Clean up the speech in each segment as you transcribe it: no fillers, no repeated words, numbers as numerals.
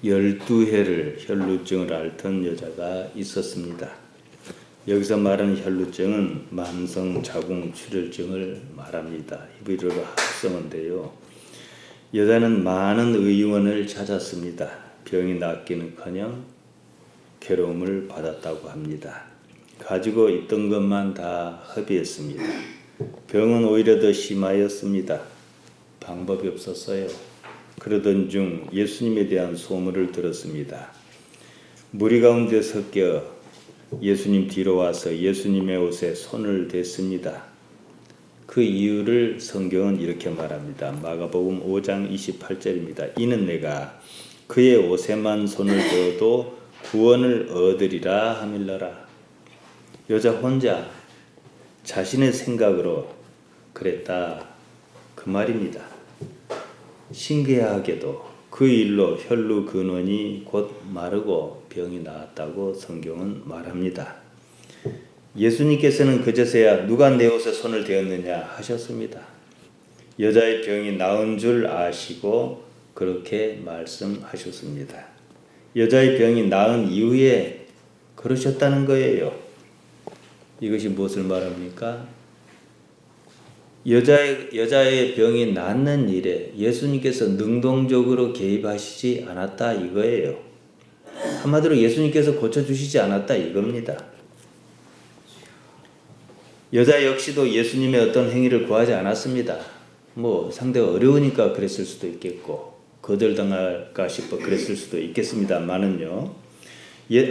12해를 혈루증을 앓던 여자가 있었습니다. 여기서 말하는 혈루증은 만성 자궁 출혈증을 말합니다. 히브리어로 합성어인데요. 여자는 많은 의원을 찾았습니다. 병이 낫기는커녕 괴로움을 받았다고 합니다. 가지고 있던 것만 다 허비했습니다. 병은 오히려 더 심하였습니다. 방법이 없었어요. 그러던 중 예수님에 대한 소문을 들었습니다. 무리 가운데 섞여 예수님 뒤로 와서 예수님의 옷에 손을 댔습니다. 그 이유를 성경은 이렇게 말합니다. 마가복음 5장 28절입니다. 이는 내가 그의 옷에만 손을 대어도 구원을 얻으리라 하밀러라. 여자 혼자 자신의 생각으로 그랬다 그 말입니다. 신기하게도 그 일로 혈루 근원이 곧 마르고 병이 나았다고 성경은 말합니다. 예수님께서는 그제서야 누가 내 옷에 손을 대었느냐 하셨습니다. 여자의 병이 나은 줄 아시고 그렇게 말씀하셨습니다. 여자의 병이 나은 이후에 그러셨다는 거예요. 이것이 무엇을 말합니까? 여자의 병이 낫는 일에 예수님께서 능동적으로 개입하시지 않았다 이거예요. 한마디로 예수님께서 고쳐주시지 않았다 이겁니다. 여자 역시도 예수님의 어떤 행위를 구하지 않았습니다. 상대가 어려우니까 그랬을 수도 있겠고 거절당할까 싶어 그랬을 수도 있겠습니다만은요.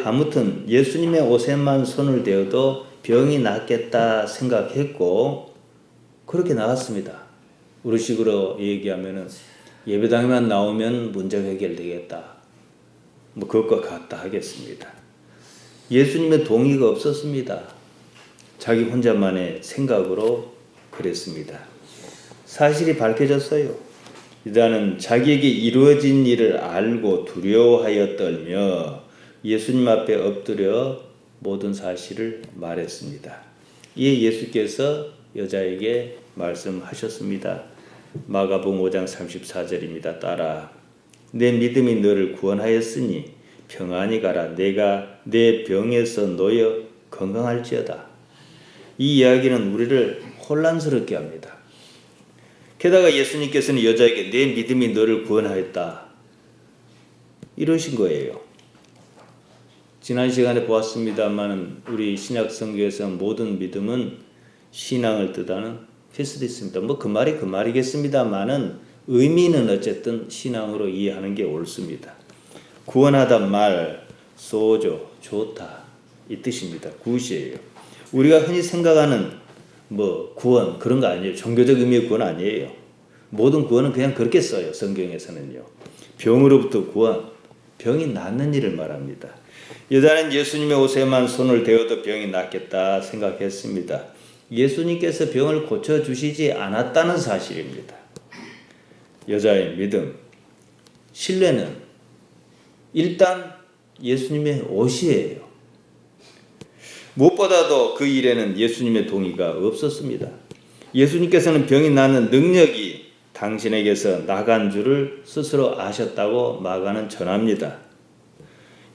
아무튼 예수님의 옷에만 손을 대어도 병이 낫겠다 생각했고 그렇게 나왔습니다. 우리식으로 얘기하면은 예배당에만 나오면 문제가 해결되겠다. 그것과 같다 하겠습니다. 예수님의 동의가 없었습니다. 자기 혼자만의 생각으로 그랬습니다. 사실이 밝혀졌어요. 유다는 자기에게 이루어진 일을 알고 두려워하여 떨며 예수님 앞에 엎드려 모든 사실을 말했습니다. 이에 예수께서 여자에게 말씀하셨습니다. 마가복음 5장 34절입니다. 따라 내 믿음이 너를 구원하였으니 평안히 가라. 내가 내 병에서 놓여 건강할지어다. 이 이야기는 우리를 혼란스럽게 합니다. 게다가 예수님께서는 여자에게 내 믿음이 너를 구원하였다 이러신 거예요. 지난 시간에 보았습니다만 우리 신약 성경에서 모든 믿음은 신앙을 뜻하는 피스디스입니다. 그 말이 그 말이겠습니다만은 의미는 어쨌든 신앙으로 이해하는 게 옳습니다. 구원하다 말 소조 좋다 이 뜻입니다. 굿이에요. 우리가 흔히 생각하는 구원 그런 거 아니에요. 종교적 의미의 구원 아니에요. 모든 구원은 그냥 그렇게 써요. 성경에서는요. 병으로부터 구원, 병이 낫는 일을 말합니다. 여자는 예수님의 옷에만 손을 대어도 병이 낫겠다 생각했습니다. 예수님께서 병을 고쳐주시지 않았다는 사실입니다. 여자의 믿음, 신뢰는 일단 예수님의 옷이에요. 무엇보다도 그 일에는 예수님의 동의가 없었습니다. 예수님께서는 병이 낫는 능력이 당신에게서 나간 줄을 스스로 아셨다고 마가는 전합니다.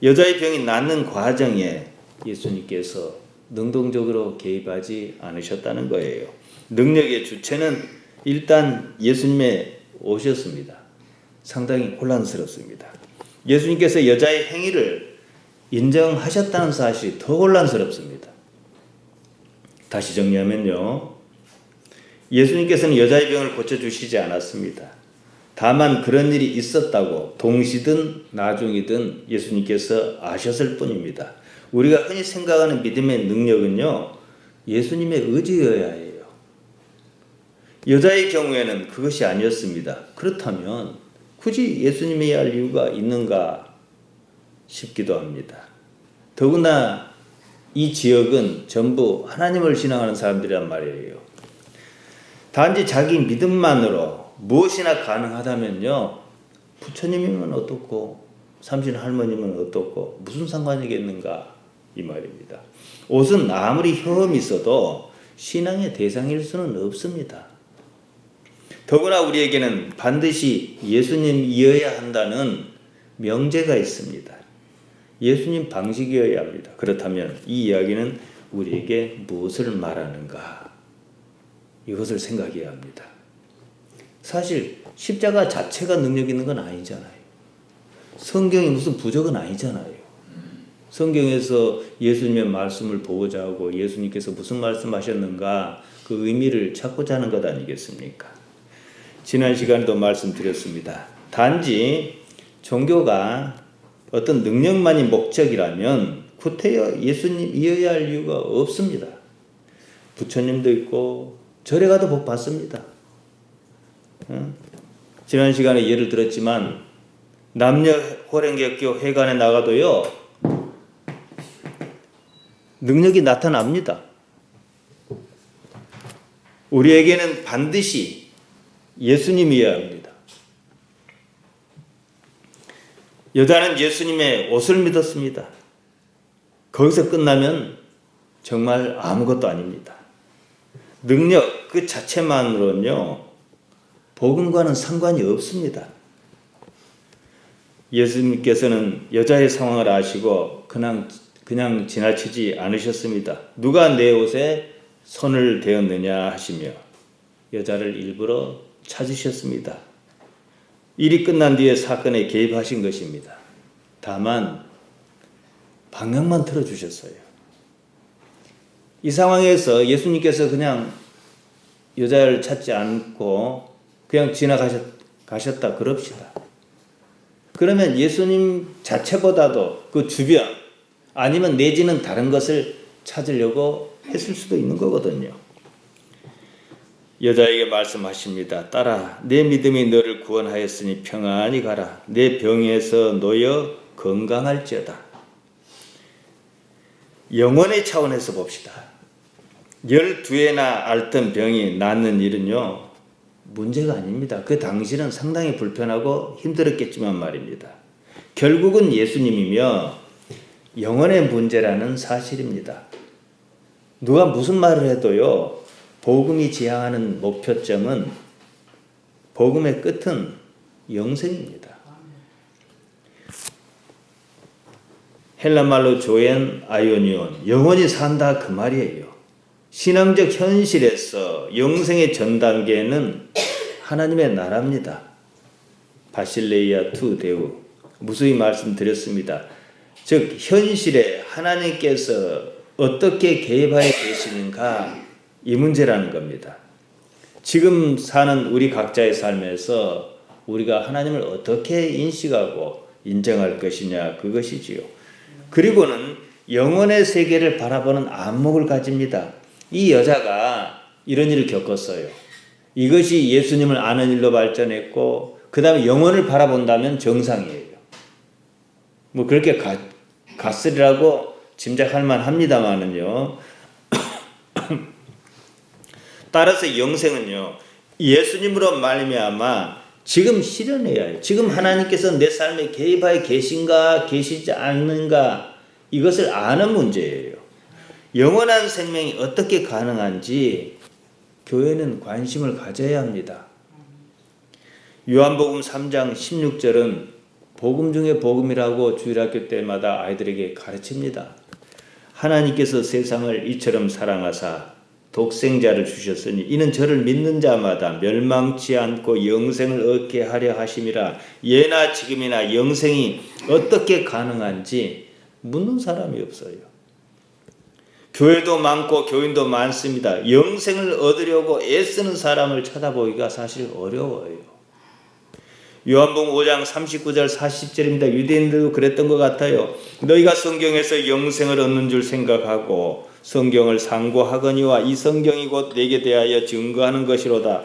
여자의 병이 낫는 과정에 예수님께서 능동적으로 개입하지 않으셨다는 거예요. 능력의 주체는 일단 예수님의 옷이었습니다. 상당히 혼란스럽습니다. 예수님께서 여자의 행위를 인정하셨다는 사실이 더 혼란스럽습니다. 다시 정리하면요. 예수님께서는 여자의 병을 고쳐주시지 않았습니다. 다만 그런 일이 있었다고 동시든 나중이든 예수님께서 아셨을 뿐입니다. 우리가 흔히 생각하는 믿음의 능력은요. 예수님의 의지여야 해요. 여자의 경우에는 그것이 아니었습니다. 그렇다면 굳이 예수님이 할 이유가 있는가 싶기도 합니다. 더구나 이 지역은 전부 하나님을 신앙하는 사람들이란 말이에요. 단지 자기 믿음만으로 무엇이나 가능하다면요. 부처님이면 어떻고 삼신 할머니면 어떻고 무슨 상관이겠는가 이 말입니다. 옷은 아무리 혐이 있어도 신앙의 대상일 수는 없습니다. 더구나 우리에게는 반드시 예수님이어야 한다는 명제가 있습니다. 예수님 방식이어야 합니다. 그렇다면 이 이야기는 우리에게 무엇을 말하는가? 이것을 생각해야 합니다. 사실 십자가 자체가 능력 있는 건 아니잖아요. 성경이 무슨 부적은 아니잖아요. 성경에서 예수님의 말씀을 보고자 하고 예수님께서 무슨 말씀하셨는가 그 의미를 찾고자 하는 것 아니겠습니까? 지난 시간에도 말씀드렸습니다. 단지 종교가 어떤 능력만이 목적이라면 구태여 예수님이어야 할 이유가 없습니다. 부처님도 있고 절에 가도 복 받습니다. 지난 시간에 예를 들었지만 남녀 호랭객교 회관에 나가도요 능력이 나타납니다. 우리에게는 반드시 예수님이어야 합니다. 여자는 예수님의 옷을 믿었습니다. 거기서 끝나면 정말 아무것도 아닙니다. 능력 그 자체만으로는요 복음과는 상관이 없습니다. 예수님께서는 여자의 상황을 아시고 그냥 지나치지 않으셨습니다. 누가 내 옷에 손을 대었느냐 하시며 여자를 일부러 찾으셨습니다. 일이 끝난 뒤에 사건에 개입하신 것입니다. 다만 방향만 틀어주셨어요. 이 상황에서 예수님께서 그냥 여자를 찾지 않고 그냥 지나가셨다 그럽시다. 그러면 예수님 자체보다도 그 주변 아니면 내지는 다른 것을 찾으려고 했을 수도 있는 거거든요. 여자에게 말씀하십니다. 딸아, 내 믿음이 너를 구원하였으니 평안히 가라. 내 병에서 놓여 건강할지어다. 영혼의 차원에서 봅시다. 12회나 앓던 병이 낫는 일은요 문제가 아닙니다. 그 당시는 상당히 불편하고 힘들었겠지만 말입니다. 결국은 예수님이며 영혼의 문제라는 사실입니다. 누가 무슨 말을 해도요 복음이 지향하는 목표점은 복음의 끝은 영생입니다. 헬라말로 조엔 아이오니온 영원히 산다 그 말이에요. 신앙적 현실에서 영생의 전 단계는 하나님의 나라입니다. 바실레이아 투 데우 무수히 말씀드렸습니다. 즉 현실에 하나님께서 어떻게 개입하여 계시는가 이 문제라는 겁니다. 지금 사는 우리 각자의 삶에서 우리가 하나님을 어떻게 인식하고 인정할 것이냐 그것이지요. 그리고는 영혼의 세계를 바라보는 안목을 가집니다. 이 여자가 이런 일을 겪었어요. 이것이 예수님을 아는 일로 발전했고 그 다음에 영혼을 바라본다면 정상이에요. 뭐 그렇게 갔으리라고 짐작할 만합니다만은요. 따라서 영생은요. 예수님으로 말미암아 지금 실현해야 해요. 지금 하나님께서 내 삶에 개입하여 계신가 계시지 않는가 이것을 아는 문제예요. 영원한 생명이 어떻게 가능한지 교회는 관심을 가져야 합니다. 요한복음 3장 16절은 복음 중에 복음이라고 주일학교 때마다 아이들에게 가르칩니다. 하나님께서 세상을 이처럼 사랑하사 독생자를 주셨으니 이는 저를 믿는 자마다 멸망치 않고 영생을 얻게 하려 하심이라. 예나 지금이나 영생이 어떻게 가능한지 묻는 사람이 없어요. 교회도 많고 교인도 많습니다. 영생을 얻으려고 애쓰는 사람을 찾아보기가 사실 어려워요. 요한복음 5장 39절 40절입니다. 유대인들도 그랬던 것 같아요. 너희가 성경에서 영생을 얻는 줄 생각하고 성경을 상고하거니와 이 성경이 곧 내게 대하여 증거하는 것이로다.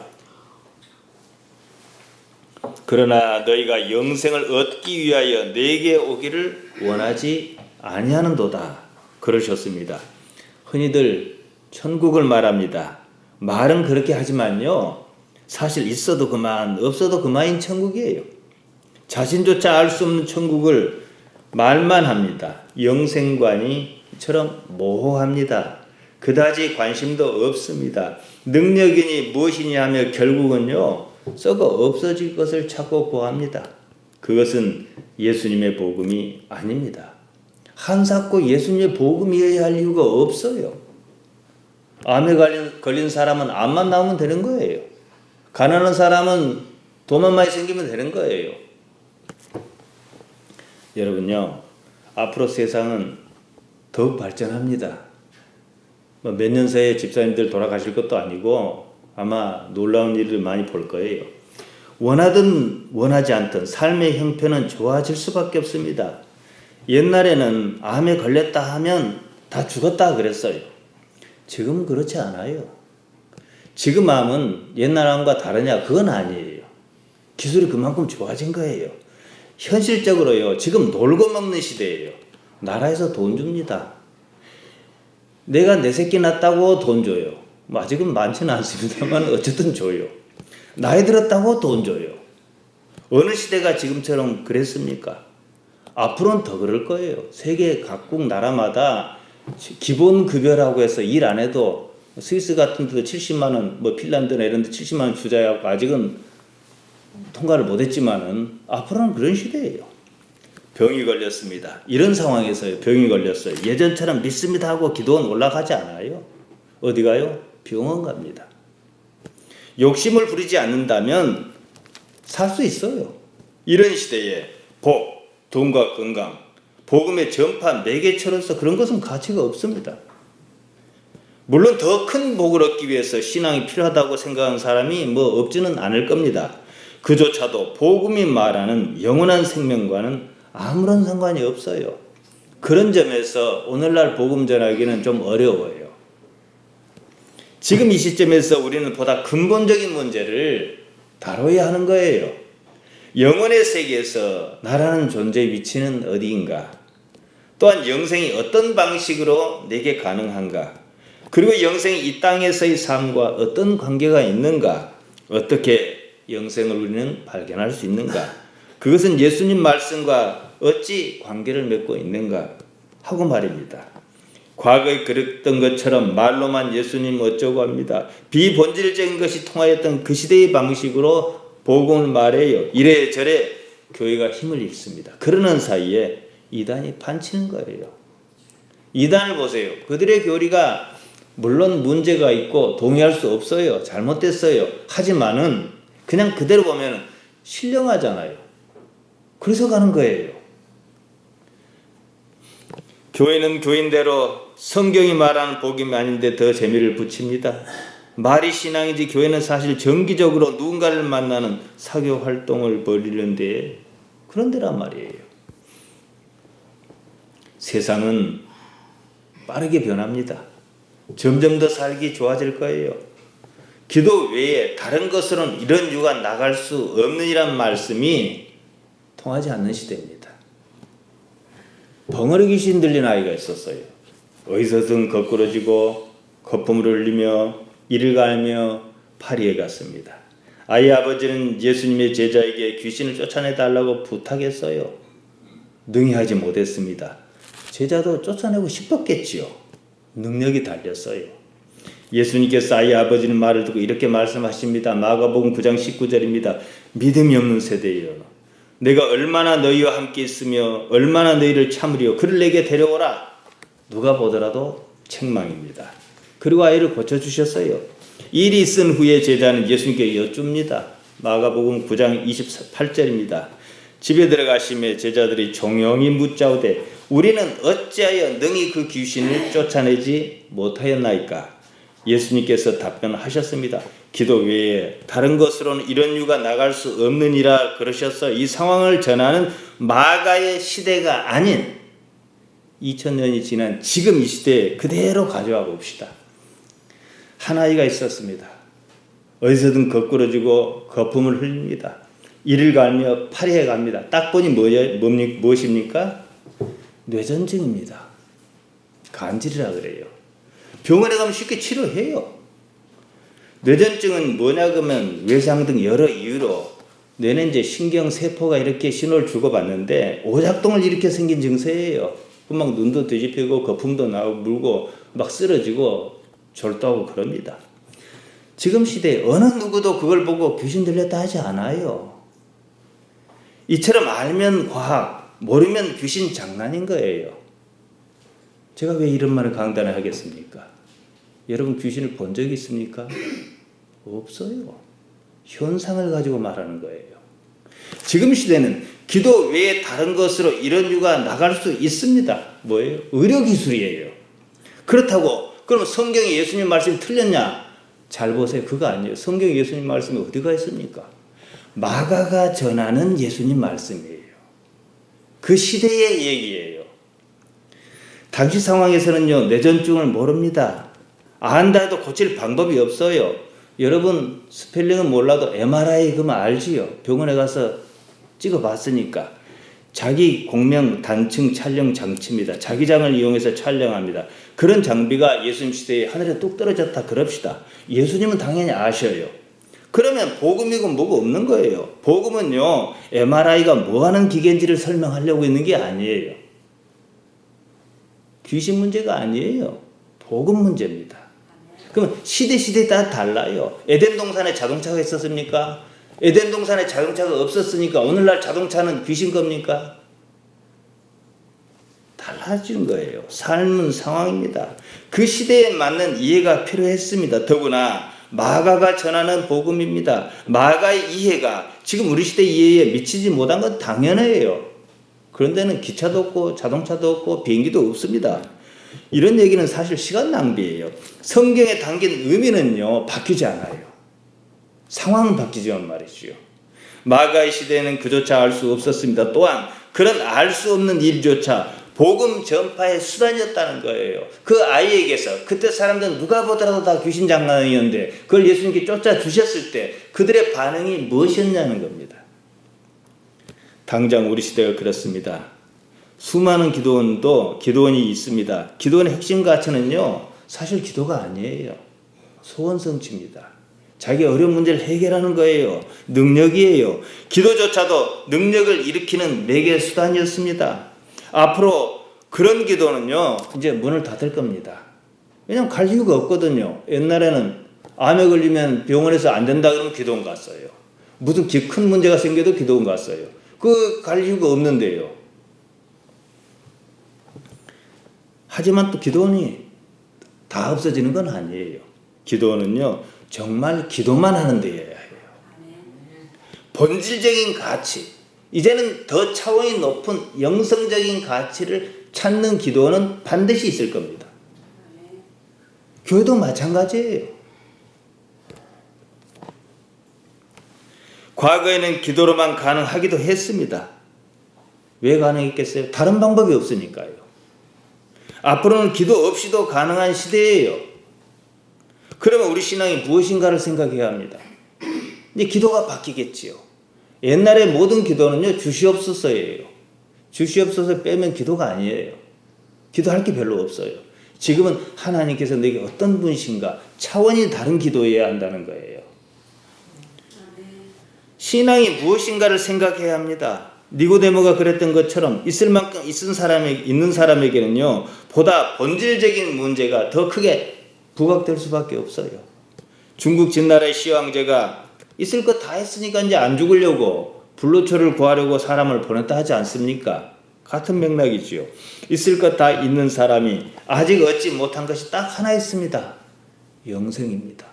그러나 너희가 영생을 얻기 위하여 내게 오기를 원하지 아니하는도다. 그러셨습니다. 흔히들 천국을 말합니다. 말은 그렇게 하지만요. 사실 있어도 그만 없어도 그만인 천국이에요. 자신조차 알 수 없는 천국을 말만 합니다. 영생관이처럼 모호합니다. 그다지 관심도 없습니다. 능력이니 무엇이냐 하며 결국은요 썩어 없어질 것을 찾고 구합니다. 그것은 예수님의 복음이 아닙니다. 한사코 예수님의 복음이어야 할 이유가 없어요. 암에 걸린 사람은 암만 나오면 되는 거예요. 가난한 사람은 돈만 많이 생기면 되는 거예요. 여러분요, 앞으로 세상은 더욱 발전합니다. 몇 년 새에 집사님들 돌아가실 것도 아니고 아마 놀라운 일을 많이 볼 거예요. 원하든 원하지 않든 삶의 형편은 좋아질 수밖에 없습니다. 옛날에는 암에 걸렸다 하면 다 죽었다 그랬어요. 지금은 그렇지 않아요. 지금 암은 옛날 암과 다르냐? 그건 아니에요. 기술이 그만큼 좋아진 거예요. 현실적으로요, 지금 놀고 먹는 시대예요. 나라에서 돈 줍니다. 내가 내 새끼 낳았다고 돈 줘요. 아직은 많지는 않습니다만 어쨌든 줘요. 나이 들었다고 돈 줘요. 어느 시대가 지금처럼 그랬습니까? 앞으로는 더 그럴 거예요. 세계 각국 나라마다 기본급여라고 해서 일 안 해도 스위스 같은 데도 70만 원, 핀란드나 이런 데 70만 원 주자하고 아직은 통과를 못했지만은 앞으로는 그런 시대예요. 병이 걸렸습니다. 이런 상황에서요, 병이 걸렸어요. 예전처럼 믿습니다 하고 기도원 올라가지 않아요. 어디 가요? 병원 갑니다. 욕심을 부리지 않는다면 살 수 있어요. 이런 시대에 복, 돈과 건강, 복음의 전파 매개체로서 그런 것은 가치가 없습니다. 물론 더 큰 복을 얻기 위해서 신앙이 필요하다고 생각하는 사람이 없지는 않을 겁니다. 그조차도 복음이 말하는 영원한 생명과는 아무런 상관이 없어요. 그런 점에서 오늘날 복음 전하기는 좀 어려워요. 지금 이 시점에서 우리는 보다 근본적인 문제를 다뤄야 하는 거예요. 영혼의 세계에서 나라는 존재의 위치는 어디인가? 또한 영생이 어떤 방식으로 내게 가능한가? 그리고 영생이 이 땅에서의 삶과 어떤 관계가 있는가? 어떻게 영생을 우리는 발견할 수 있는가? 그것은 예수님 말씀과 어찌 관계를 맺고 있는가 하고 말입니다. 과거에 그랬던 것처럼 말로만 예수님 어쩌고 합니다. 비본질적인 것이 통하였던 그 시대의 방식으로 복음을 말해요. 이래저래 교회가 힘을 잃습니다. 그러는 사이에 이단이 판치는 거예요. 이단을 보세요. 그들의 교리가 물론 문제가 있고 동의할 수 없어요. 잘못됐어요. 하지만은 그냥 그대로 보면 신령하잖아요. 그래서 가는 거예요. 교회는 교인대로 성경이 말하는 복음이 아닌데 더 재미를 붙입니다. 말이 신앙이지 교회는 사실 정기적으로 누군가를 만나는 사교 활동을 벌이는데 그런 데란 말이에요. 세상은 빠르게 변합니다. 점점 더 살기 좋아질 거예요. 기도 외에 다른 것으로는 이런 유가 나갈 수 없느니란 말씀이 통하지 않는 시대입니다. 벙어리 귀신 들린 아이가 있었어요. 어디서든 거꾸러지고 거품을 흘리며 이를 갈며 파리에 갔습니다. 아이 아버지는 예수님의 제자에게 귀신을 쫓아내달라고 부탁했어요. 능히 하지 못했습니다. 제자도 쫓아내고 싶었겠지요. 능력이 달렸어요. 예수님께서 아이 아버지는 말을 듣고 이렇게 말씀하십니다. 마가복음 9장 19절입니다. 믿음이 없는 세대여, 내가 얼마나 너희와 함께 있으며 얼마나 너희를 참으리요. 그를 내게 데려오라. 누가 보더라도 책망입니다. 그리고 아이를 고쳐주셨어요. 일이 있은 후에 제자는 예수님께 여쭙니다. 마가복음 9장 28절입니다. 집에 들어가심에 제자들이 종용이 묻자오되 우리는 어찌하여 능히 그 귀신을 쫓아내지 못하였나이까? 예수님께서 답변하셨습니다. 기도 외에 다른 것으로는 이런 유가 나갈 수 없느니라 그러셔서 이 상황을 전하는 마가의 시대가 아닌 2000년이 지난 지금 이 시대에 그대로 가져와 봅시다. 한 아이가 있었습니다. 어디서든 거꾸러지고 거품을 흘립니다. 이를 갈며 파리에 갑니다. 딱 보니 무엇입니까? 뇌전증입니다. 간질이라 그래요. 병원에 가면 쉽게 치료해요. 뇌전증은 뭐냐 그러면 외상 등 여러 이유로 뇌는 이제 신경세포가 이렇게 신호를 주고받는데 오작동을 일으켜 생긴 증세예요. 막 눈도 뒤집히고 거품도 나오고 물고 막 쓰러지고 졸도하고 그럽니다. 지금 시대에 어느 누구도 그걸 보고 귀신 들렸다 하지 않아요. 이처럼 알면 과학, 모르면 귀신 장난인 거예요. 제가 왜 이런 말을 강단에 하겠습니까? 여러분 귀신을 본 적이 있습니까? 없어요. 현상을 가지고 말하는 거예요. 지금 시대는 기도 외에 다른 것으로 이런 유가 나갈 수 있습니다. 뭐예요? 의료기술이에요. 그렇다고 그러면 성경에 예수님 말씀이 틀렸냐? 잘 보세요. 그거 아니에요. 성경에 예수님 말씀이 어디가 있습니까? 마가가 전하는 예수님 말씀이에요. 그 시대의 얘기예요. 당시 상황에서는요, 뇌전증을 모릅니다. 안다 해도 고칠 방법이 없어요. 여러분 스펠링은 몰라도 MRI 그러면 알지요. 병원에 가서 찍어봤으니까. 자기 공명 단층 촬영 장치입니다. 자기장을 이용해서 촬영합니다. 그런 장비가 예수님 시대에 하늘에 뚝 떨어졌다 그럽시다. 예수님은 당연히 아셔요. 그러면 복음이고 뭐고 없는 거예요. 복음은요, MRI가 뭐하는 기계인지를 설명하려고 있는 게 아니에요. 귀신 문제가 아니에요. 복음 문제입니다. 그럼 시대에 따라 달라요. 에덴 동산에 자동차가 있었습니까? 에덴 동산에 자동차가 없었으니까 오늘날 자동차는 귀신 겁니까? 달라지는 거예요. 삶은 상황입니다. 그 시대에 맞는 이해가 필요했습니다. 더구나 마가가 전하는 복음입니다. 마가의 이해가 지금 우리 시대 이해에 미치지 못한 건 당연해요. 그런 데는 기차도 없고 자동차도 없고 비행기도 없습니다. 이런 얘기는 사실 시간 낭비예요. 성경에 담긴 의미는요, 바뀌지 않아요. 상황은 바뀌지만 말이죠. 마가의 시대에는 그조차 알 수 없었습니다. 또한 그런 알 수 없는 일조차 복음 전파의 수단이었다는 거예요. 그 아이에게서 그때 사람들은 누가 보더라도 다 귀신 장난이었는데 그걸 예수님께 쫓아주셨을 때 그들의 반응이 무엇이었냐는 겁니다. 당장 우리 시대가 그렇습니다. 수많은 기도원이 있습니다. 기도원의 핵심 가치는요, 사실 기도가 아니에요. 소원 성취입니다. 자기 어려운 문제를 해결하는 거예요. 능력이에요. 기도조차도 능력을 일으키는 매개 수단이었습니다. 앞으로 그런 기도는요, 이제 문을 닫을 겁니다. 왜냐하면 갈 이유가 없거든요. 옛날에는 암에 걸리면 병원에서 안 된다 그러면 기도원 갔어요. 무슨 큰 문제가 생겨도 기도원 갔어요. 그 갈 이유가 없는데요. 하지만 또 기도원이 다 없어지는 건 아니에요. 기도원은요, 정말 기도만 하는 데여야 해요. 본질적인 가치, 이제는 더 차원이 높은 영성적인 가치를 찾는 기도원은 반드시 있을 겁니다. 교회도 마찬가지예요. 과거에는 기도로만 가능하기도 했습니다. 왜 가능했겠어요? 다른 방법이 없으니까요. 앞으로는 기도 없이도 가능한 시대예요. 그러면 우리 신앙이 무엇인가를 생각해야 합니다. 이제 기도가 바뀌겠지요. 옛날에 모든 기도는요, 주시옵소서예요. 주시옵소서 빼면 기도가 아니에요. 기도할 게 별로 없어요. 지금은 하나님께서 내게 어떤 분이신가, 차원이 다른 기도해야 한다는 거예요. 신앙이 무엇인가를 생각해야 합니다. 니고데모가 그랬던 것처럼 있을 만큼 있는 사람에게는요, 보다 본질적인 문제가 더 크게 부각될 수밖에 없어요. 중국 진나라의 시황제가 있을 것 다 했으니까 이제 안 죽으려고 불로초를 구하려고 사람을 보냈다 하지 않습니까? 같은 맥락이지요. 있을 것 다 있는 사람이 아직 얻지 못한 것이 딱 하나 있습니다. 영생입니다.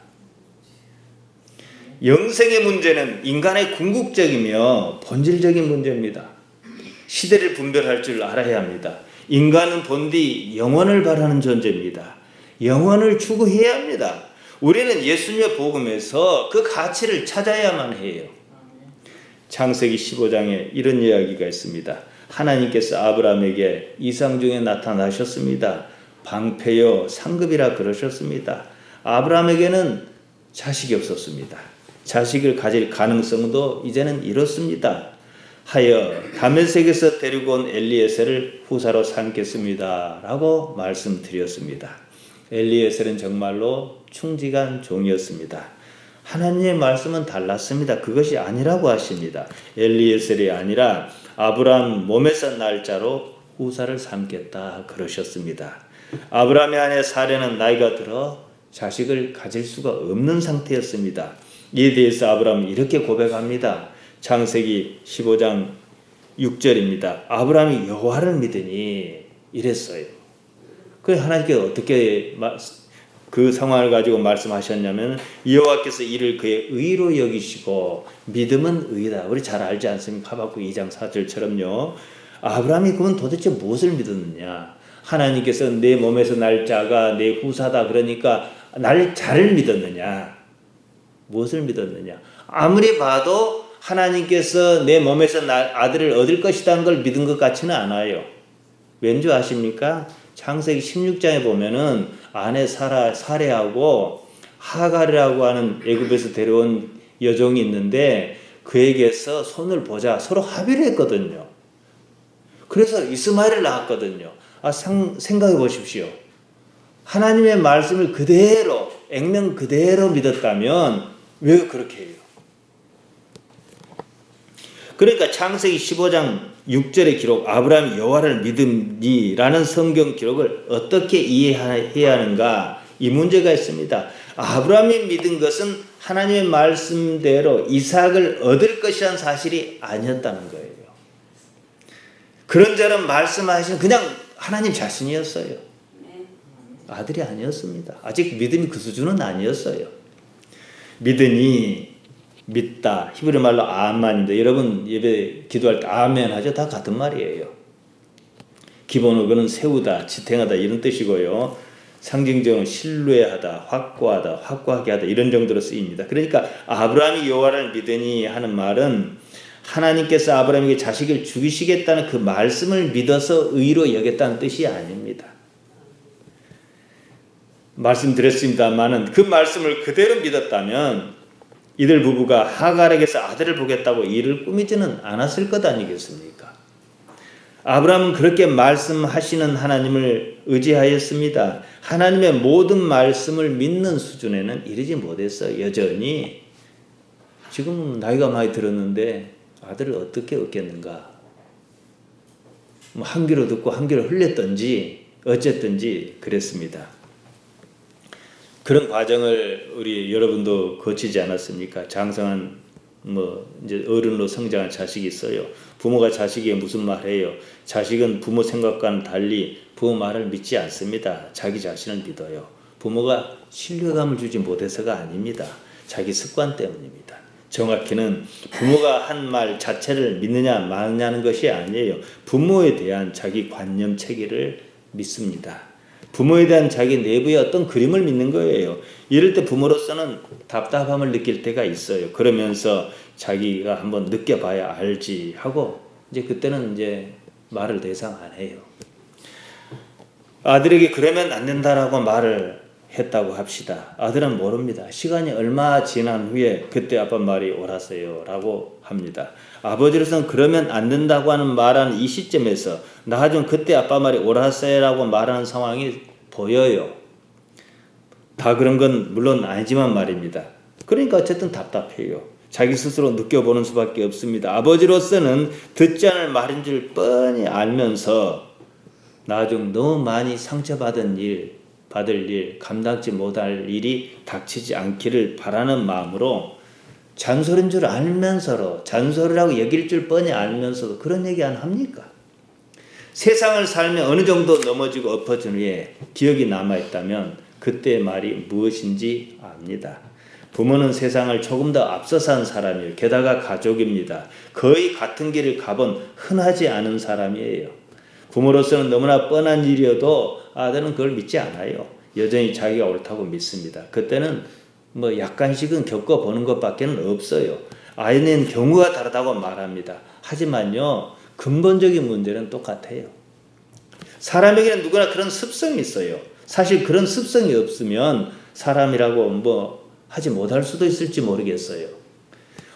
영생의 문제는 인간의 궁극적이며 본질적인 문제입니다. 시대를 분별할 줄 알아야 합니다. 인간은 본디 영원을 바라는 존재입니다. 영원을 추구해야 합니다. 우리는 예수님의 복음에서 그 가치를 찾아야만 해요. 창세기 15장에 이런 이야기가 있습니다. 하나님께서 아브라함에게 이상 중에 나타나셨습니다. 방패요 상급이라 그러셨습니다. 아브라함에게는 자식이 없었습니다. 자식을 가질 가능성도 이제는 이렇습니다. 하여 다메섹에서 데리고 온 엘리에셀을 후사로 삼겠습니다. 라고 말씀드렸습니다. 엘리에셀은 정말로 충직한 종이었습니다. 하나님의 말씀은 달랐습니다. 그것이 아니라고 하십니다. 엘리에셀이 아니라 아브라함 몸에서 날짜로 후사를 삼겠다 그러셨습니다. 아브라함의 아내 사레는 나이가 들어 자식을 가질 수가 없는 상태였습니다. 이에 대해서 아브라함은 이렇게 고백합니다. 창세기 15장 6절입니다. 아브라함이 여호와를 믿으니 이랬어요. 그래서 하나님께서 어떻게 그 상황을 가지고 말씀하셨냐면 여호와께서 이를 그의 의로 여기시고 믿음은 의다. 우리 잘 알지 않습니까? 하박국 2장 4절처럼요. 아브라함이 그건 도대체 무엇을 믿었느냐? 하나님께서 내 몸에서 날 자가 내 후사다. 그러니까 날 자를 믿었느냐? 무엇을 믿었느냐? 아무리 봐도 하나님께서 내 몸에서 날 아들을 얻을 것이라는 걸 믿은 것 같지는 않아요. 왠지 아십니까? 창세기 16장에 보면은 아내 사라 살해하고 하갈이라고 하는 애굽에서 데려온 여종이 있는데 그에게서 손을 보자 서로 합의를 했거든요. 그래서 이스마엘을 낳았거든요. 생각해 보십시오. 하나님의 말씀을 그대로 액면 그대로 믿었다면 왜 그렇게 해요? 그러니까 창세기 15장 6절의 기록 아브라함이 여호와를 믿음이라는 성경 기록을 어떻게 이해해야 하는가? 이 문제가 있습니다. 아브라함이 믿은 것은 하나님의 말씀대로 이삭을 얻을 것이라는 사실이 아니었다는 거예요. 그런저런 말씀하시는 그냥 하나님 자신이었어요. 아들이 아니었습니다. 아직 믿음이 그 수준은 아니었어요. 믿으니 믿다. 히브리 말로 아멘입니다. 여러분 예배 기도할 때 아멘 하죠? 다 같은 말이에요. 기본 어근은 세우다, 지탱하다 이런 뜻이고요. 상징적으로 신뢰하다, 확고하다, 확고하게 하다 이런 정도로 쓰입니다. 그러니까 아브라함이 여호와를 믿으니 하는 말은 하나님께서 아브라함에게 자식을 죽이시겠다는 그 말씀을 믿어서 의로 여겼다는 뜻이 아닙니다. 말씀드렸습니다만은 그 말씀을 그대로 믿었다면 이들 부부가 하갈에게서 아들을 보겠다고 이를 꾸미지는 않았을 것 아니겠습니까? 아브라함은 그렇게 말씀하시는 하나님을 의지하였습니다. 하나님의 모든 말씀을 믿는 수준에는 이르지 못했어요. 여전히 지금 나이가 많이 들었는데 아들을 어떻게 얻겠는가? 한 귀로 듣고 한 귀로 흘렸든지 어쨌든지 그랬습니다. 그런 과정을 우리 여러분도 거치지 않았습니까? 장성한 이제 어른으로 성장한 자식이 있어요. 부모가 자식에게 무슨 말해요? 자식은 부모 생각과는 달리 부모 말을 믿지 않습니다. 자기 자신을 믿어요. 부모가 신뢰감을 주지 못해서가 아닙니다. 자기 습관 때문입니다. 정확히는 부모가 한 말 자체를 믿느냐 마느냐는 것이 아니에요. 부모에 대한 자기 관념 체계를 믿습니다. 부모에 대한 자기 내부의 어떤 그림을 믿는 거예요. 이럴 때 부모로서는 답답함을 느낄 때가 있어요. 그러면서 자기가 한번 느껴봐야 알지 하고 이제 그때는 이제 말을 더 이상 안 해요. 아들에게 그러면 안 된다라고 말을 했다고 합시다. 아들은 모릅니다. 시간이 얼마 지난 후에 그때 아빠 말이 옳았어요 라고 합니다. 아버지로서는 그러면 안 된다고 하는 말하는 이 시점에서 나 좀 그때 아빠 말이 옳았어요 라고 말하는 상황이 보여요. 다 그런 건 물론 아니지만 말입니다. 그러니까 어쨌든 답답해요. 자기 스스로 느껴보는 수밖에 없습니다. 아버지로서는 듣지 않을 말인 줄 뻔히 알면서 나중 너무 많이 상처받을 일, 감당치 못할 일이 닥치지 않기를 바라는 마음으로 잔소리인 줄 알면서도 잔소리라고 여길 줄 뻔히 알면서도 그런 얘기 안 합니까? 세상을 살며 어느 정도 넘어지고 엎어진 후에 기억이 남아있다면 그때의 말이 무엇인지 압니다. 부모는 세상을 조금 더 앞서 산 사람이에요. 게다가 가족입니다. 거의 같은 길을 가본 흔하지 않은 사람이에요. 부모로서는 너무나 뻔한 일이어도 아들은 그걸 믿지 않아요. 여전히 자기가 옳다고 믿습니다. 그때는 약간씩은 겪어보는 것밖에는 없어요. 아이는 경우가 다르다고 말합니다. 하지만요, 근본적인 문제는 똑같아요. 사람에게는 누구나 그런 습성이 있어요. 사실 그런 습성이 없으면 사람이라고 하지 못할 수도 있을지 모르겠어요.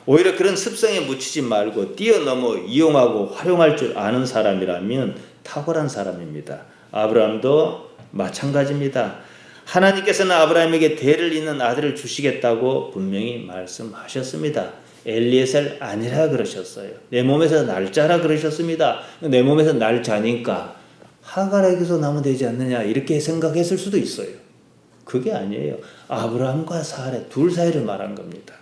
오히려 그런 습성에 묻히지 말고 뛰어넘어 이용하고 활용할 줄 아는 사람이라면 탁월한 사람입니다. 아브라함도 마찬가지입니다. 하나님께서는 아브라함에게 대를 잇는 아들을 주시겠다고 분명히 말씀하셨습니다. 엘리에셀 아니라 그러셨어요. 내 몸에서 날짜라 그러셨습니다. 내 몸에서 날짜니까 하갈에게서 나면 되지 않느냐 이렇게 생각했을 수도 있어요. 그게 아니에요. 아브라함과 사례 둘 사이를 말한 겁니다.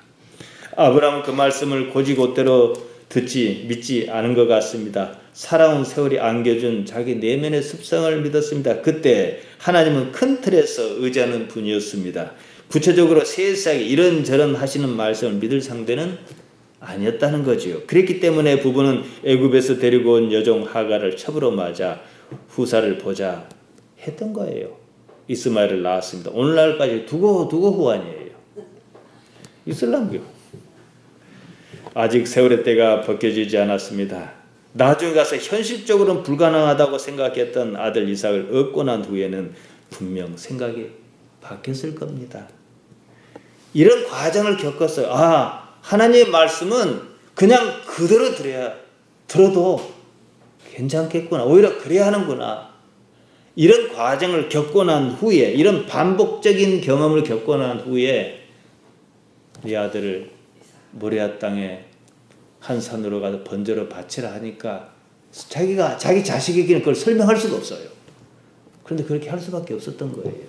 아브라함은 그 말씀을 곧이곧대로 믿지 않은 것 같습니다. 살아온 세월이 안겨준 자기 내면의 습성을 믿었습니다. 그때 하나님은 큰 틀에서 의지하는 분이었습니다. 구체적으로 세상에 이런저런 하시는 말씀을 믿을 상대는 아니었다는 거지요. 그랬기 때문에 부부는 애굽에서 데리고 온 여종 하갈을 첩으로 맞아 후사를 보자 했던 거예요. 이스마엘을 낳았습니다. 오늘날까지 두고 후환이에요. 이슬람교. 아직 세월의 때가 벗겨지지 않았습니다. 나중에 가서 현실적으로는 불가능하다고 생각했던 아들 이삭을 얻고 난 후에는 분명 생각이 바뀌었을 겁니다. 이런 과정을 겪었어요. 하나님의 말씀은 그냥 그대로 들어도 괜찮겠구나. 오히려 그래야 하는구나. 이런 과정을 겪고 난 후에, 이런 반복적인 경험을 겪고 난 후에 이 아들을 모리아 땅에 한 산으로 가서 번제로 바치라 하니까 자기 자식에게는 그걸 설명할 수가 없어요. 그런데 그렇게 할 수밖에 없었던 거예요.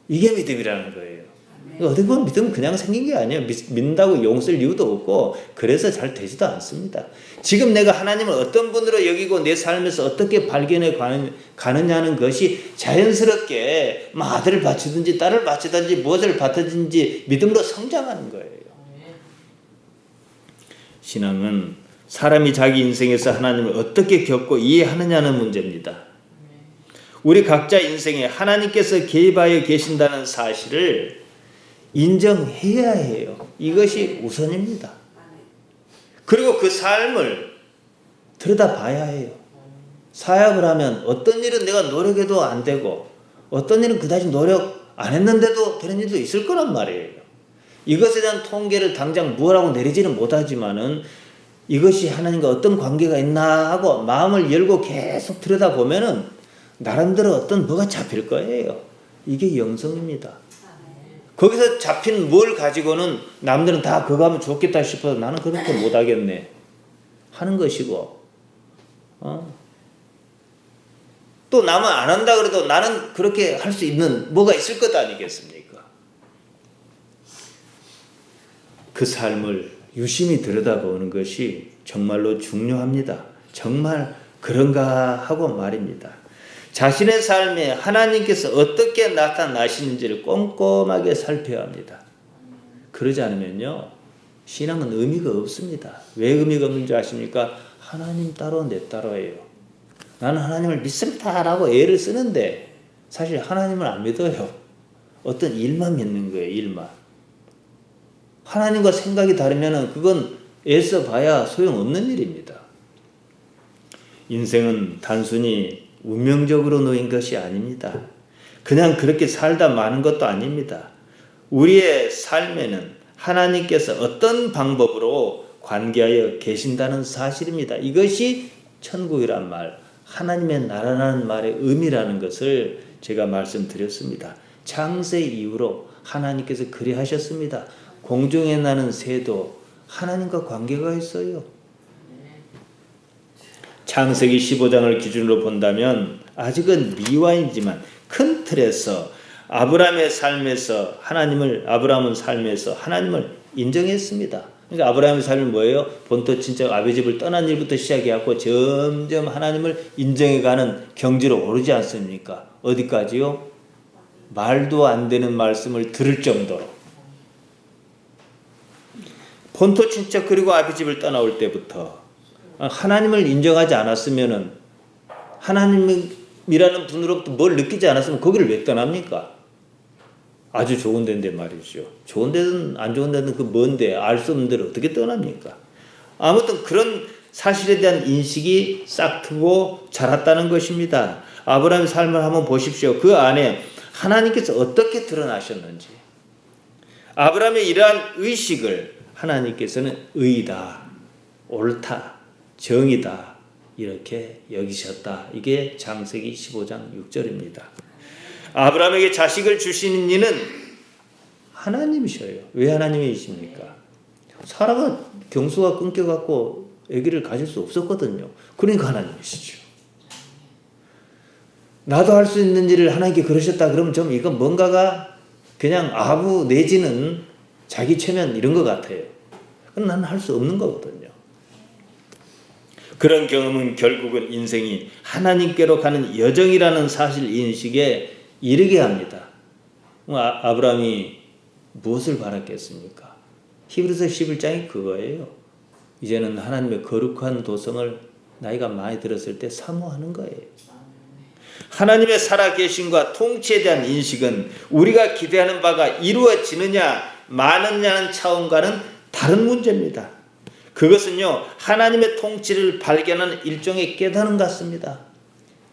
이게 믿음이라는 거예요. 어떻게 보면 믿음은 그냥 생긴 게 아니에요. 믿는다고 용 쓸 이유도 없고 그래서 잘 되지도 않습니다. 지금 내가 하나님을 어떤 분으로 여기고 내 삶에서 어떻게 발견해 가느냐는 것이 자연스럽게 아들을 바치든지 딸을 바치든지 무엇을 바치든지 믿음으로 성장하는 거예요. 신앙은 사람이 자기 인생에서 하나님을 어떻게 겪고 이해하느냐는 문제입니다. 우리 각자 인생에 하나님께서 개입하여 계신다는 사실을 인정해야 해요. 이것이 우선입니다. 그리고 그 삶을 들여다봐야 해요. 사역을 하면 어떤 일은 내가 노력해도 안 되고 어떤 일은 그다지 노력 안 했는데도 되는 일도 있을 거란 말이에요. 이것에 대한 통계를 당장 뭐라고 내리지는 못하지만은 이것이 하나님과 어떤 관계가 있나 하고 마음을 열고 계속 들여다보면은 나름대로 어떤 뭐가 잡힐 거예요. 이게 영성입니다. 거기서 잡힌 뭘 가지고는 남들은 다 그거 하면 좋겠다 싶어서 나는 그렇게 못하겠네 하는 것이고, 또 남은 안 한다 그래도 나는 그렇게 할 수 있는 뭐가 있을 것 아니겠습니까? 그 삶을 유심히 들여다보는 것이 정말로 중요합니다. 정말 그런가 하고 말입니다. 자신의 삶에 하나님께서 어떻게 나타나시는지를 꼼꼼하게 살펴야 합니다. 그러지 않으면요, 신앙은 의미가 없습니다. 왜 의미가 없는지 아십니까? 하나님 따로 내 따로예요. 나는 하나님을 믿습니다라고 애를 쓰는데 사실 하나님을 안 믿어요. 어떤 일만 믿는 거예요. 일만. 하나님과 생각이 다르면 그건 애써 봐야 소용없는 일입니다. 인생은 단순히 운명적으로 놓인 것이 아닙니다. 그냥 그렇게 살다 마는 것도 아닙니다. 우리의 삶에는 하나님께서 어떤 방법으로 관계하여 계신다는 사실입니다. 이것이 천국이란 말, 하나님의 나라라는 말의 의미라는 것을 제가 말씀드렸습니다. 창세 이후로 하나님께서 그리 하셨습니다. 공중에 나는 새도 하나님과 관계가 있어요. 창세기 15장을 기준으로 본다면 아직은 미완이지만 큰 틀에서 아브라함의 삶에서 아브라함은 삶에서 하나님을 인정했습니다. 그러니까 아브라함의 삶이 뭐예요? 본토 친척 아비 집을 떠난 일부터 시작해갖고 점점 하나님을 인정해가는 경지로 오르지 않습니까? 어디까지요? 말도 안 되는 말씀을 들을 정도로. 본토 친척 그리고 아비 집을 떠나올 때부터 하나님을 인정하지 않았으면은 하나님이라는 분으로부터 뭘 느끼지 않았으면 거기를 왜 떠납니까? 아주 좋은 데인데 말이죠. 좋은 데든 안 좋은 데든 그 먼데 알 수 없는 데를 어떻게 떠납니까? 아무튼 그런 사실에 대한 인식이 싹트고 자랐다는 것입니다. 아브라함의 삶을 한번 보십시오. 그 안에 하나님께서 어떻게 드러나셨는지. 아브라함의 이러한 의식을 하나님께서는 의다, 옳다, 정이다 이렇게 여기셨다. 이게 창세기 15장 6절입니다. 아브라함에게 자식을 주시는 이는 하나님이셔요. 왜 하나님이십니까? 사라가 경수가 끊겨갖고 아기를 가질 수 없었거든요. 그러니까 하나님이시죠. 나도 할 수 있는 일을 하나님께 그러셨다 그러면 좀 이건 뭔가가 그냥 아부 내지는 자기 체면 이런 것 같아요. 그건 나는 할 수 없는 거거든요. 그런 경험은 결국은 인생이 하나님께로 가는 여정이라는 사실 인식에 이르게 합니다. 아브라함이 무엇을 바랐겠습니까? 히브리서 11장이 그거예요. 이제는 하나님의 거룩한 도성을 나이가 많이 들었을 때 사모하는 거예요. 하나님의 살아계심과 통치에 대한 인식은 우리가 기대하는 바가 이루어지느냐 마느냐는 차원과는 다른 문제입니다. 그것은요, 하나님의 통치를 발견하는 일종의 깨달음 같습니다.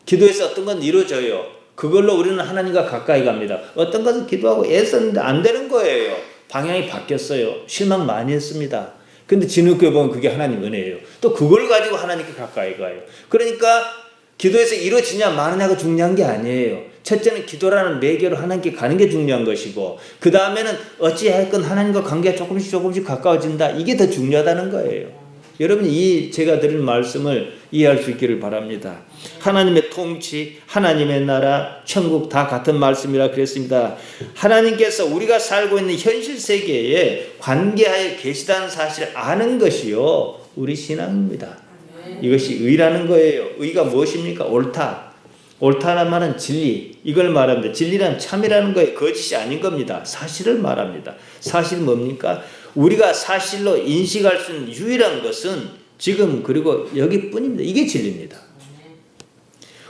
기도에서 어떤 건 이루어져요. 그걸로 우리는 하나님과 가까이 갑니다. 어떤 것은 기도하고 애썼는데 안 되는 거예요. 방향이 바뀌었어요. 실망 많이 했습니다. 근데 뒤늦게 보면 그게 하나님 은혜예요. 또 그걸 가지고 하나님께 가까이 가요. 그러니까 기도에서 이루어지냐 마느냐가 중요한 게 아니에요. 첫째는 기도라는 매개로 하나님께 가는 게 중요한 것이고, 그 다음에는 어찌하였건 하나님과 관계가 조금씩 가까워진다. 이게 더 중요하다는 거예요. 여러분이 제가 드린 말씀을 이해할 수 있기를 바랍니다. 하나님의 통치, 하나님의 나라, 천국 다 같은 말씀이라 그랬습니다. 하나님께서 우리가 살고 있는 현실 세계에 관계하여 계시다는 사실을 아는 것이요, 우리 신앙입니다. 이것이 의라는 거예요. 의가 무엇입니까? 옳다. 옳다는 말은 진리, 이걸 말합니다. 진리란 참이라는 거예요. 거짓이 아닌 겁니다. 사실을 말합니다. 사실이 뭡니까? 우리가 사실로 인식할 수 있는 유일한 것은 지금 그리고 여기뿐입니다. 이게 진리입니다.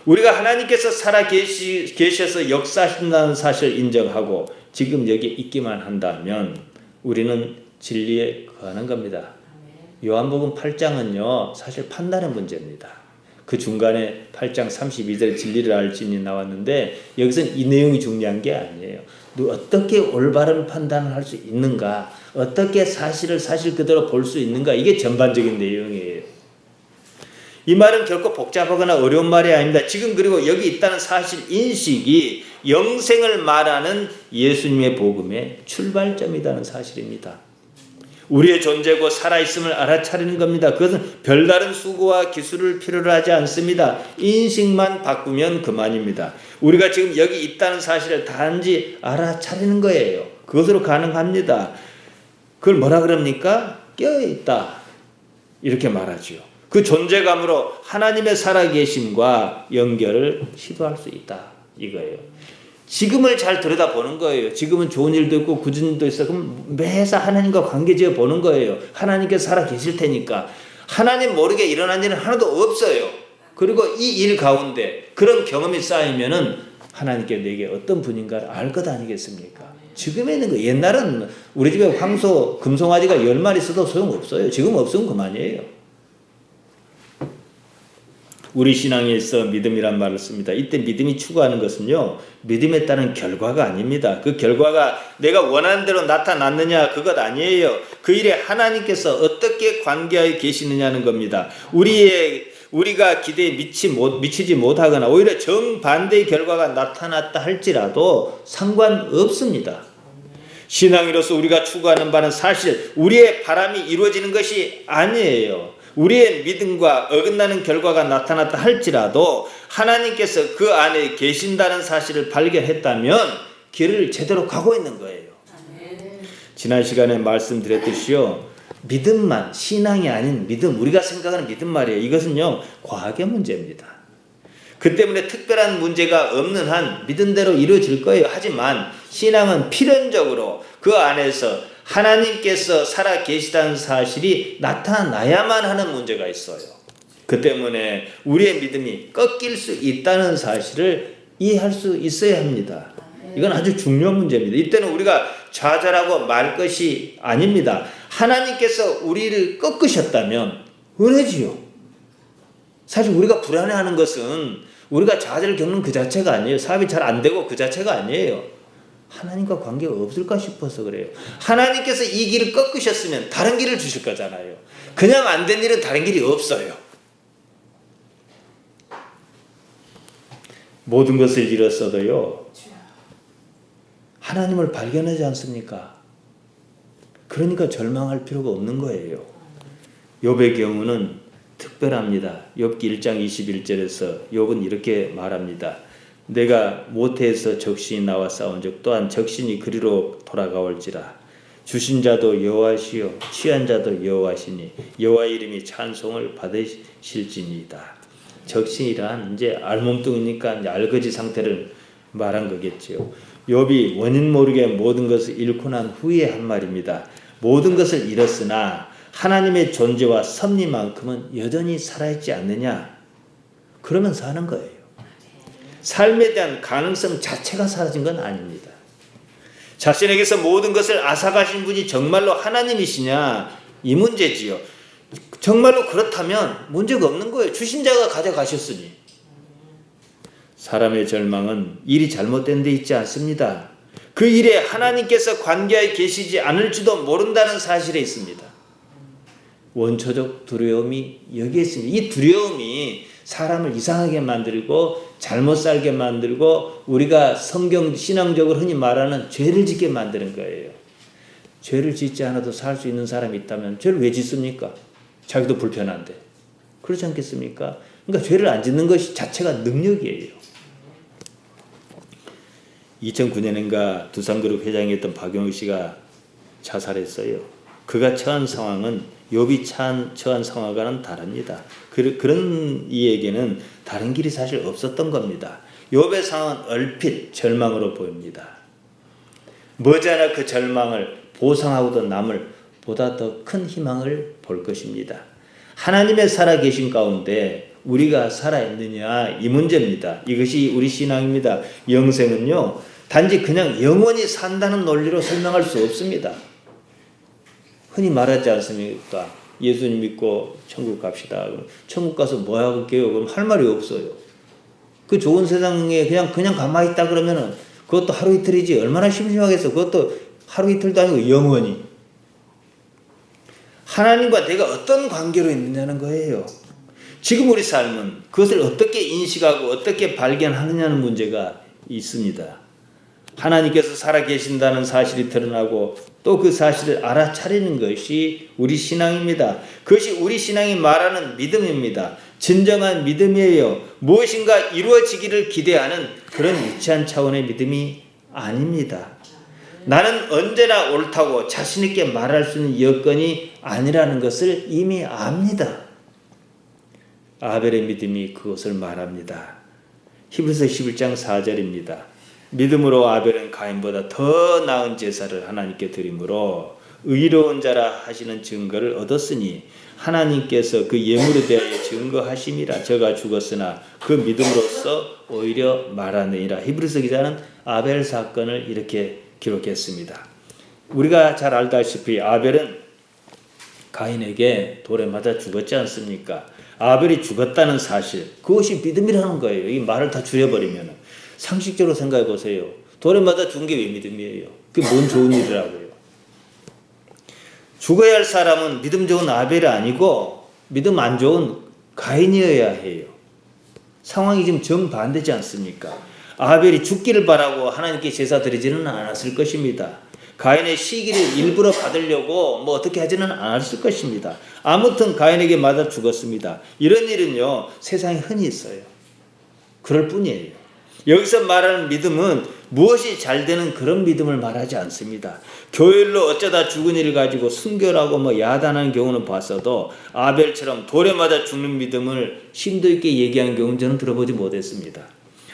우리가 하나님께서 살아 계셔서 역사하신다는 사실을 인정하고 지금 여기 있기만 한다면 우리는 진리에 거하는 겁니다. 요한복음 8장은요, 사실 판단의 문제입니다. 그 중간에 8장 32절 진리를 알지니 나왔는데 여기서는 이 내용이 중요한 게 아니에요. 어떻게 올바른 판단을 할 수 있는가, 어떻게 사실을 사실 그대로 볼 수 있는가, 이게 전반적인 내용이에요. 이 말은 결코 복잡하거나 어려운 말이 아닙니다. 지금 그리고 여기 있다는 사실 인식이 영생을 말하는 예수님의 복음의 출발점이라는 사실입니다. 우리의 존재고 살아있음을 알아차리는 겁니다. 그것은 별다른 수고와 기술을 필요로 하지 않습니다. 인식만 바꾸면 그만입니다. 우리가 지금 여기 있다는 사실을 단지 알아차리는 거예요. 그것으로 가능합니다. 그걸 뭐라 그럽니까? 깨어있다, 이렇게 말하죠. 그 존재감으로 하나님의 살아계심과 연결을 시도할 수 있다, 이거예요. 지금을 잘 들여다보는 거예요. 지금은 좋은 일도 있고 굳은 일도 있어. 그럼 매사 하나님과 관계 지어 보는 거예요. 하나님께서 살아 계실 테니까. 하나님 모르게 일어난 일은 하나도 없어요. 그리고 이 일 가운데 그런 경험이 쌓이면은 하나님께 내게 어떤 분인가를 알 것 아니겠습니까? 지금에 있는 거, 옛날은 우리 집에 황소, 금송아지가 10마리 있어도 소용없어요. 지금 없으면 그만이에요. 우리 신앙에 있어 믿음이란 말을 씁니다. 이때 믿음이 추구하는 것은요, 믿음에 따른 결과가 아닙니다. 그 결과가 내가 원하는 대로 나타났느냐, 그것 아니에요. 그 일에 하나님께서 어떻게 관계하여 계시느냐는 겁니다. 우리가 기대에 미치지 못하거나 오히려 정반대의 결과가 나타났다 할지라도 상관없습니다. 신앙이로서 우리가 추구하는 바는 사실 우리의 바람이 이루어지는 것이 아니에요. 우리의 믿음과 어긋나는 결과가 나타났다 할지라도 하나님께서 그 안에 계신다는 사실을 발견했다면 길을 제대로 가고 있는 거예요. 지난 시간에 말씀드렸듯이요, 믿음만, 신앙이 아닌 믿음, 우리가 생각하는 믿음 말이에요. 이것은요, 과학의 문제입니다. 그 때문에 특별한 문제가 없는 한 믿음대로 이루어질 거예요. 하지만 신앙은 필연적으로 그 안에서 하나님께서 살아 계시다는 사실이 나타나야만 하는 문제가 있어요. 그 때문에 우리의 믿음이 꺾일 수 있다는 사실을 이해할 수 있어야 합니다. 이건 아주 중요한 문제입니다. 이때는 우리가 좌절하고 말 것이 아닙니다. 하나님께서 우리를 꺾으셨다면 은혜지요. 사실 우리가 불안해하는 것은 우리가 좌절을 겪는 그 자체가 아니에요. 사업이 잘 안 되고 그 자체가 아니에요. 하나님과 관계가 없을까 싶어서 그래요. 하나님께서 이 길을 꺾으셨으면 다른 길을 주실 거잖아요. 그냥 안 된 일은 다른 길이 없어요. 모든 것을 잃었어도요, 하나님을 발견하지 않습니까? 그러니까 절망할 필요가 없는 거예요. 욥의 경우는 특별합니다. 욥기 1장 21절에서 욥은 이렇게 말합니다. 내가 모태에서 적신이 나와 싸운 적 또한 적신이 그리로 돌아가올지라 주신 자도 여호와시요 취한 자도 여호와시니 여호와 이름이 찬송을 받으실지니이다. 적신이란 이제 알몸뚱이니까 이제 알거지 상태를 말한 거겠지요. 욥이 원인 모르게 모든 것을 잃고 난 후에 한 말입니다. 모든 것을 잃었으나 하나님의 존재와 섭리만큼은 여전히 살아있지 않느냐? 그러면 사는 거예요. 삶에 대한 가능성 자체가 사라진 건 아닙니다. 자신에게서 모든 것을 앗아가신 분이 정말로 하나님이시냐? 이 문제지요. 정말로 그렇다면 문제가 없는 거예요. 주신 자가 가져가셨으니. 사람의 절망은 일이 잘못된 데 있지 않습니다. 그 일에 하나님께서 관계하에 계시지 않을지도 모른다는 사실에 있습니다. 원초적 두려움이 여기에 있습니다. 이 두려움이 사람을 이상하게 만들고 잘못 살게 만들고 우리가 성경 신앙적으로 흔히 말하는 죄를 짓게 만드는 거예요. 죄를 짓지 않아도 살 수 있는 사람이 있다면 죄를 왜 짓습니까? 자기도 불편한데. 그렇지 않겠습니까? 그러니까 죄를 안 짓는 것이 자체가 능력이에요. 2009년인가 두산그룹 회장이었던 박용욱 씨가 자살했어요. 그가 처한 상황은 욥이 처한 상황과는 다릅니다. 그런 이에게는 다른 길이 사실 없었던 겁니다. 욥의 상황은 얼핏 절망으로 보입니다. 머지않아 그 절망을 보상하고도 남을 보다 더 큰 희망을 볼 것입니다. 하나님의 살아계신 가운데 우리가 살아있느냐 이 문제입니다. 이것이 우리 신앙입니다. 영생은요 단지 그냥 영원히 산다는 논리로 설명할 수 없습니다. 흔히 말하지 않습니까? 예수님 믿고 천국 갑시다. 천국 가서 뭐 하게요? 그럼 할 말이 없어요. 그 좋은 세상에 그냥 가만히 있다 그러면은 그것도 하루 이틀이지 얼마나 심심하겠어. 그것도 하루 이틀도 아니고 영원히. 하나님과 내가 어떤 관계로 있느냐는 거예요. 지금 우리 삶은 그것을 어떻게 인식하고 어떻게 발견하느냐는 문제가 있습니다. 하나님께서 살아계신다는 사실이 드러나고 또 그 사실을 알아차리는 것이 우리 신앙입니다. 그것이 우리 신앙이 말하는 믿음입니다. 진정한 믿음이에요. 무엇인가 이루어지기를 기대하는 그런 유치한 차원의 믿음이 아닙니다. 나는 언제나 옳다고 자신 있게 말할 수 있는 여건이 아니라는 것을 이미 압니다. 아벨의 믿음이 그것을 말합니다. 히브리서 11장 4절입니다. 믿음으로 아벨은 가인보다 더 나은 제사를 하나님께 드림으로 의로운 자라 하시는 증거를 얻었으니 하나님께서 그 예물에 대하여 증거하심이라. 저가 죽었으나 그 믿음으로써 오히려 말하느니라. 히브리서 기자는 아벨 사건을 이렇게 기록했습니다. 우리가 잘 알다시피 아벨은 가인에게 돌에 맞아 죽었지 않습니까? 아벨이 죽었다는 사실, 그것이 믿음이라는 거예요. 이 말을 다 줄여버리면 상식적으로 생각해 보세요. 돌에 맞아 죽은 게 왜 믿음이에요? 그게 뭔 좋은 일이라고요? 죽어야 할 사람은 믿음 좋은 아벨이 아니고 믿음 안 좋은 가인이어야 해요. 상황이 지금 정반대지 않습니까? 아벨이 죽기를 바라고 하나님께 제사 드리지는 않았을 것입니다. 가인의 시기를 일부러 받으려고 뭐 어떻게 하지는 않았을 것입니다. 아무튼 가인에게 맞아 죽었습니다. 이런 일은요 세상에 흔히 있어요. 그럴 뿐이에요. 여기서 말하는 믿음은 무엇이 잘 되는 그런 믿음을 말하지 않습니다. 교일로 어쩌다 죽은 일을 가지고 순결하고 뭐 야단하는 경우는 봤어도 아벨처럼 돌에 맞아 죽는 믿음을 심도 있게 얘기한 경우는 저는 들어보지 못했습니다.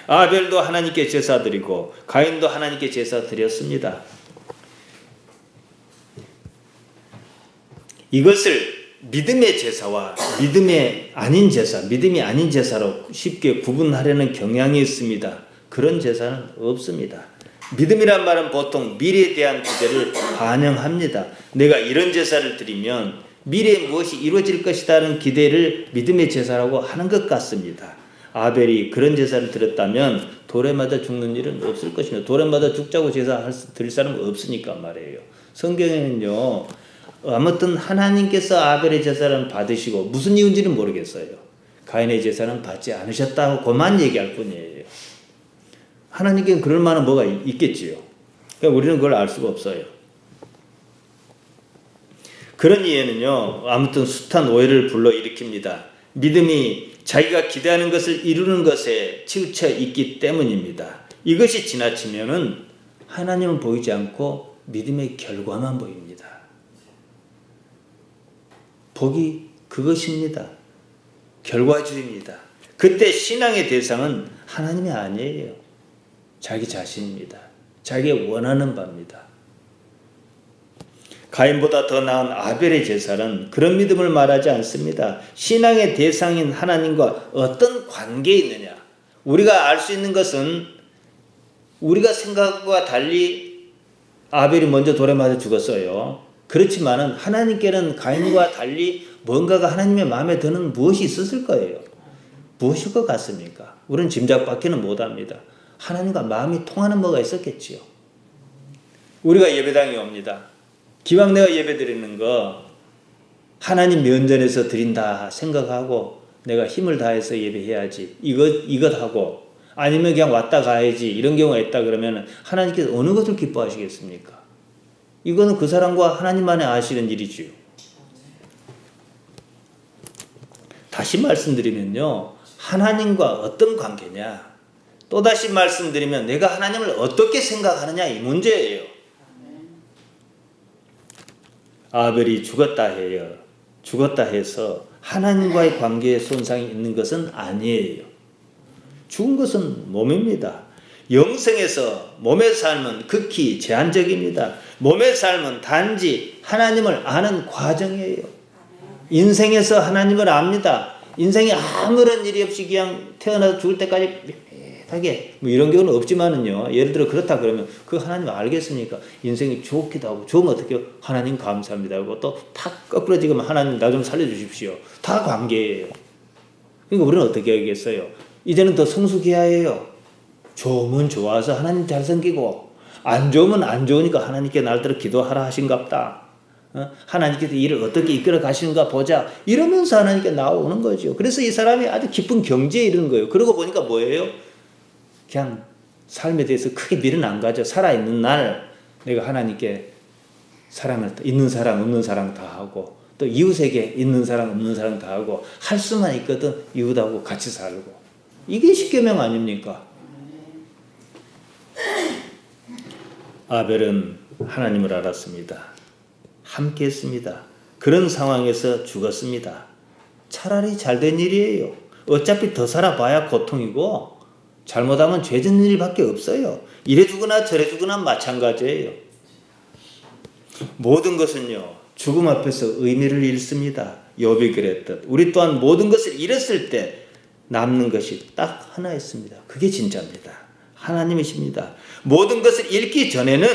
아벨도 하나님께 제사 드리고 가인도 하나님께 제사 드렸습니다. 이것을 믿음의 제사와 믿음이 아닌 제사로 쉽게 구분하려는 경향이 있습니다. 그런 제사는 없습니다. 믿음이란 말은 보통 미래에 대한 기대를 반영합니다. 내가 이런 제사를 드리면 미래에 무엇이 이루어질 것이라는 기대를 믿음의 제사라고 하는 것 같습니다. 아벨이 그런 제사를 드렸다면 돌에 맞아 죽는 일은 없을 것입니다. 돌에 맞아 죽자고 제사 드릴 사람은 없으니까 말이에요. 성경에는요 아무튼 하나님께서 아벨의 제사를 받으시고 무슨 이유인지는 모르겠어요. 가인의 제사는 받지 않으셨다고 그만 얘기할 뿐이에요. 하나님께는 그럴 만한 뭐가 있겠지요. 그러니까 우리는 그걸 알 수가 없어요. 그런 이해는요 아무튼 숱한 오해를 불러일으킵니다. 믿음이 자기가 기대하는 것을 이루는 것에 치우쳐 있기 때문입니다. 이것이 지나치면은 하나님은 보이지 않고 믿음의 결과만 보입니다. 복이 그것입니다. 결과주의입니다. 그때 신앙의 대상은 하나님이 아니에요. 자기 자신입니다. 자기가 원하는 바입니다. 가인보다 더 나은 아벨의 제사는 그런 믿음을 말하지 않습니다. 신앙의 대상인 하나님과 어떤 관계에 있느냐. 우리가 알 수 있는 것은 우리가 생각과 달리 아벨이 먼저 돌에 맞아 죽었어요. 그렇지만은 하나님께는 가인과 달리 뭔가가 하나님의 마음에 드는 무엇이 있었을 거예요. 무엇일 것 같습니까? 우리는 짐작밖에는 못합니다. 하나님과 마음이 통하는 뭐가 있었겠지요. 우리가 예배당에 옵니다. 기왕 내가 예배 드리는 거 하나님 면전에서 드린다 생각하고 내가 힘을 다해서 예배해야지 이것 하고 아니면 그냥 왔다 가야지 이런 경우가 있다 그러면 하나님께서 어느 것을 기뻐하시겠습니까? 이거는 그 사람과 하나님만이 아시는 일이지요. 다시 말씀드리면요. 하나님과 어떤 관계냐. 또다시 말씀드리면 내가 하나님을 어떻게 생각하느냐 이 문제예요. 아벨이 죽었다 해요. 죽었다 해서 하나님과의 관계에 손상이 있는 것은 아니에요. 죽은 것은 몸입니다. 영성에서 몸의 삶은 극히 제한적입니다. 몸의 삶은 단지 하나님을 아는 과정이에요. 인생에서 하나님을 압니다. 인생에 아무런 일이 없이 그냥 태어나서 죽을 때까지 밋밋하게 뭐 이런 경우는 없지만은요. 예를 들어 그렇다 그러면 그 하나님 알겠습니까? 인생이 좋기도 하고 좋으면 어떻게 하나님 감사합니다 하고 또 탁 거꾸로 지금 하나님 나 좀 살려주십시오. 다 관계예요. 그러니까 우리는 어떻게 하겠어요? 이제는 더 성숙해야 해요. 좋으면 좋아서 하나님 잘 섬기고 안 좋으면 안 좋으니까 하나님께 날들어 기도하라 하신갑다. 하나님께서 일을 어떻게 이끌어 가시는가 보자. 이러면서 하나님께 나오는 거죠. 그래서 이 사람이 아주 깊은 경지에 이르는 거예요. 그러고 보니까 뭐예요? 그냥 삶에 대해서 크게 미련 안 가져. 살아있는 날 내가 하나님께 사랑을 있는 사랑 없는 사랑 다 하고 또 이웃에게 있는 사랑 없는 사랑 다 하고 할 수만 있거든 이웃하고 같이 살고 이게 십계명 아닙니까? 아벨은 하나님을 알았습니다. 함께 했습니다. 그런 상황에서 죽었습니다. 차라리 잘된 일이에요. 어차피 더 살아봐야 고통이고 잘못하면 죄짓는 일밖에 없어요. 이래 주거나 저래 주거나 마찬가지예요. 모든 것은요. 죽음 앞에서 의미를 잃습니다. 욥이 그랬듯 우리 또한 모든 것을 잃었을 때 남는 것이 딱 하나 있습니다. 그게 진짜입니다. 하나님이십니다. 모든 것을 잃기 전에는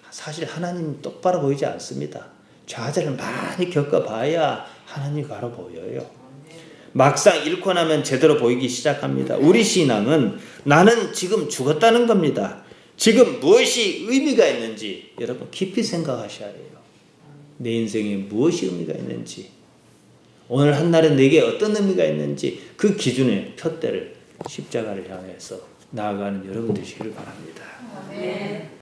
사실 하나님 똑바로 보이지 않습니다. 좌절을 많이 겪어봐야 하나님이 바로 보여요. 막상 잃고 나면 제대로 보이기 시작합니다. 우리 신앙은 나는 지금 죽었다는 겁니다. 지금 무엇이 의미가 있는지 여러분 깊이 생각하셔야 해요. 내 인생에 무엇이 의미가 있는지 오늘 한날에 내게 어떤 의미가 있는지 그 기준의 푯대를 십자가를 향해서 나아가는 여러분 되시기를 바랍니다. 아멘.